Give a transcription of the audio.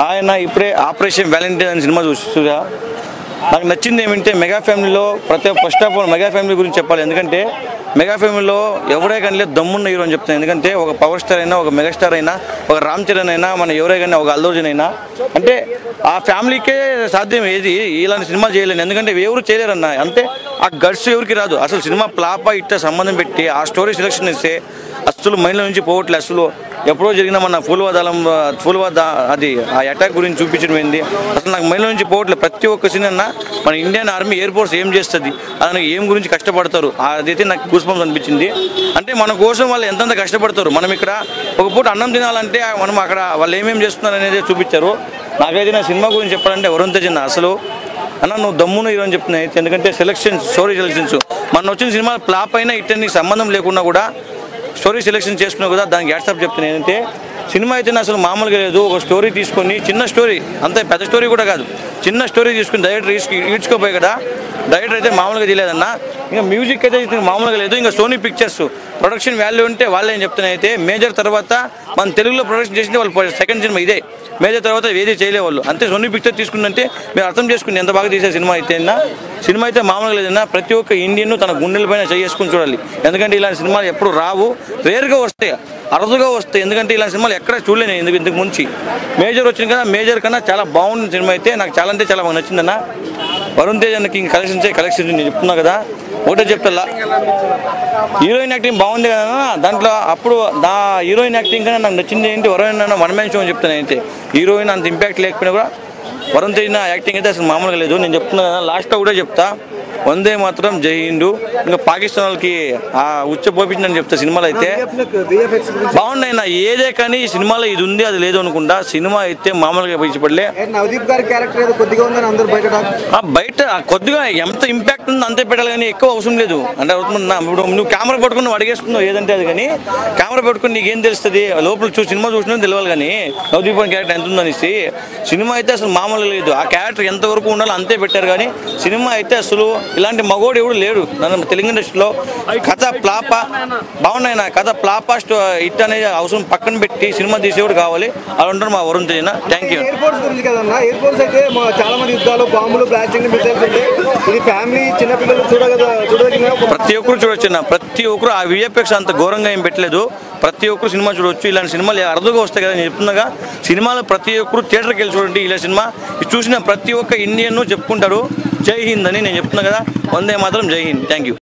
ఆయన ఇప్పుడే operation Valentine అనే సినిమా చూస్తుగా నాకు నచ్చింది ఏమంటే మెగా ఫ్యామిలీలో first of all mega family గురించి చెప్పాలి. ఎందుకంటే మెగా ఫ్యామిలీలో ఎవరే కానీ దమ్మున్న హీరో అని చెప్తాను. ఎందుకంటే ఒక పవర్ స్టార్ అయినా, ఒక మెగాస్టార్ అయినా, ఒక రామ్ చరణ్ అయినా, మన ఎవరే కానీ ఒక అల్లు అర్జున్ అయినా అంటే ఆ ఫ్యామిలీకే సాధ్యం ఏది ఇలాంటి సినిమా చేయలేను. ఎందుకంటే ఎవరు చేయలేరన్న, అంటే ఆ గడ్స్ ఎవరికి రాదు. అసలు సినిమా ప్లాపా ఇట్లా సంబంధం పెట్టి ఆ స్టోరీ సెలెక్షన్ ఇస్తే అసలు మైండ్లో నుంచి పోవట్లే. అసలు ఎప్పుడో జరిగిన మన ఫూల్వాద అది ఆ అటాక్ గురించి చూపించడం ఏంది అసలు నాకు మైండ్లో నుంచి పోవట్లేదు. ప్రతి ఒక్క సీన్ అన్న మన ఇండియన్ ఆర్మీ ఎయిర్ ఫోర్స్ ఏం చేస్తుంది, అలాగే ఏం గురించి కష్టపడతారు, అదైతే నాకు గూస్బంప్స్ అనిపించింది. అంటే మన కోసం వాళ్ళు ఎంతంత కష్టపడతారు. మనం ఇక్కడ ఒక పూట అన్నం తినాలంటే మనం అక్కడ వాళ్ళు ఏమేమి చేస్తున్నారు అనేది చూపించారు. నాకైతే నా సినిమా గురించి చెప్పాలంటే వరుణ్ తేజ్ అసలు అన్న నువ్వు దమ్మున హీరో అని చెప్తున్నాయి. ఎందుకంటే సెలక్షన్స్, స్టోరీ సెలక్షన్స్ మన వచ్చిన సినిమా ఫ్లాప్ అయినా ఇట్టని సంబంధం లేకుండా కూడా స్టోరీ సెలెక్షన్ చేసుకున్నా కూడా దానికి వాట్సాప్ చెప్తున్నాను. ఏంటంటే సినిమా అయితే అసలు మామూలుగా లేదు. ఒక స్టోరీ తీసుకొని చిన్న స్టోరీ, అంతే పెద్ద స్టోరీ కూడా కాదు, చిన్న స్టోరీ తీసుకుని డైరెక్టర్ ఈడ్చుకోపోయి కదా. డైరెక్టర్ అయితే మామూలుగా తెలియదన్న. ఇంకా మ్యూజిక్ అయితే మామూలుగా లేదు. ఇంకా సోనీ పిక్చర్స్ ప్రొడక్షన్ వాల్యూ ఉంటే వాళ్ళు ఏం చెప్తున్నాయి అయితే మేజర్ తర్వాత మన తెలుగులో ప్రొడక్షన్ చేసింది వాళ్ళు సెకండ్ సినిమా ఇదే. మేజర్ తర్వాత ఏది చేయలేవాళ్ళు. అంతే సోనీ పిక్చర్ తీసుకుందంటే మీరు అర్థం చేసుకుని ఎంత బాగా తీసే సినిమా అయితే సినిమా అయితే మామూలుగా లేదన్నా. ప్రతి ఒక్క ఇండియన్ తన గుండెల పైన చేసుకుని చూడాలి. ఎందుకంటే ఇలాంటి సినిమాలు ఎప్పుడు రావు, రేర్గా వస్తాయి, అరుదుగా వస్తాయి. ఎందుకంటే ఇలాంటి సినిమాలు ఎక్కడ చూడలేను ఇంతకు ముంచి. మేజర్ వచ్చింది కదా, మేజర్ కన్నా చాలా బాగుంది సినిమా అయితే. నాకు చాలా అంటే చాలా బాగా నచ్చిందన్న. వరుణ్ తేజ్ అన్నకి కలెక్షన్స్ నేను చెప్తున్నా కదా, ఒకటే చెప్తా హీరోయిన్ యాక్టింగ్ బాగుంది కదా దాంట్లో. అప్పుడు నా హీరోయిన్ యాక్టింగ్ కన్నా నాకు నచ్చింది ఏంటి వరుణ్ అన్న వన్ మ్యాన్ షో అని చెప్తాను. అయితే హీరోయిన్ అంత ఇంపాక్ట్ లేకపోయినా కూడా వరుణ్ తేజ్ యాక్టింగ్ అయితే అసలు మామూలుగా లేదు. నేను చెప్తున్నా కదా, లాస్ట్లో కూడా చెప్తా వందే మాత్రం జై హిందూ. ఇంకా పాకిస్తాన్ వాళ్ళకి ఆ ఉచ్చ పోపించిందని చెప్తా. సినిమాలో అయితే బాగున్నాయి నా ఏదే, కానీ ఈ సినిమాలో ఇది ఉంది అది లేదు అనుకుంటా. సినిమా అయితే మామూలుగా పడిలే. బయట కొద్దిగా ఎంత ఇంపాక్ట్ ఉందో అంతే పెట్టాలి, కానీ ఎక్కువ అవసరం లేదు. అంటే ఇప్పుడు నువ్వు కెమెరా పట్టుకుని నువ్వు అడిగేస్తున్నావు ఏదంటే అది, కానీ కెమెరా పట్టుకుని నీకేం తెలుస్తుంది, లోపల సినిమా చూసినా తెలియాలి. కానీ నవదీప్ క్యారెక్టర్ ఎంత ఉందనేసి సినిమా అయితే అసలు మామూలుగా లేదు. ఆ క్యారెక్టర్ ఎంతవరకు ఉండాలో అంతే పెట్టారు. కానీ సినిమా అయితే అసలు ఇలాంటి మగోడు ఎవడు లేడు నన్ను తెలుగు ఇండస్ట్రీలో. కథ ప్లాపా బాగున్నాయి నా కథ ప్లాపా హిట్ అనేది అవసరం పక్కన పెట్టి సినిమా తీసేవాడు కావాలి. అలా ఉంటారు మా వరుణ్ తేజ్. Thank you. ప్రతి ఒక్కరు చూడొచ్చు అన్న, ప్రతి ఒక్కరు ఆ విఎఫ్ఎక్స్ అంత ఘోరంగా ఏం పెట్టలేదు. ప్రతి ఒక్కరు సినిమా చూడవచ్చు. ఇలాంటి సినిమాలు అరుదుగా వస్తాయి కదా. నేను చెప్తున్నాగా సినిమాలు ప్రతి ఒక్కరు థియేటర్కి వెళ్ళి చూడండి. ఇలా సినిమా చూసిన ప్రతి ఒక్క ఇండియన్ చెప్పుకుంటారు జై హింద్ అని. నేను చెప్తున్నా కదా, వందే మాత్రం జై హింద్. Thank you.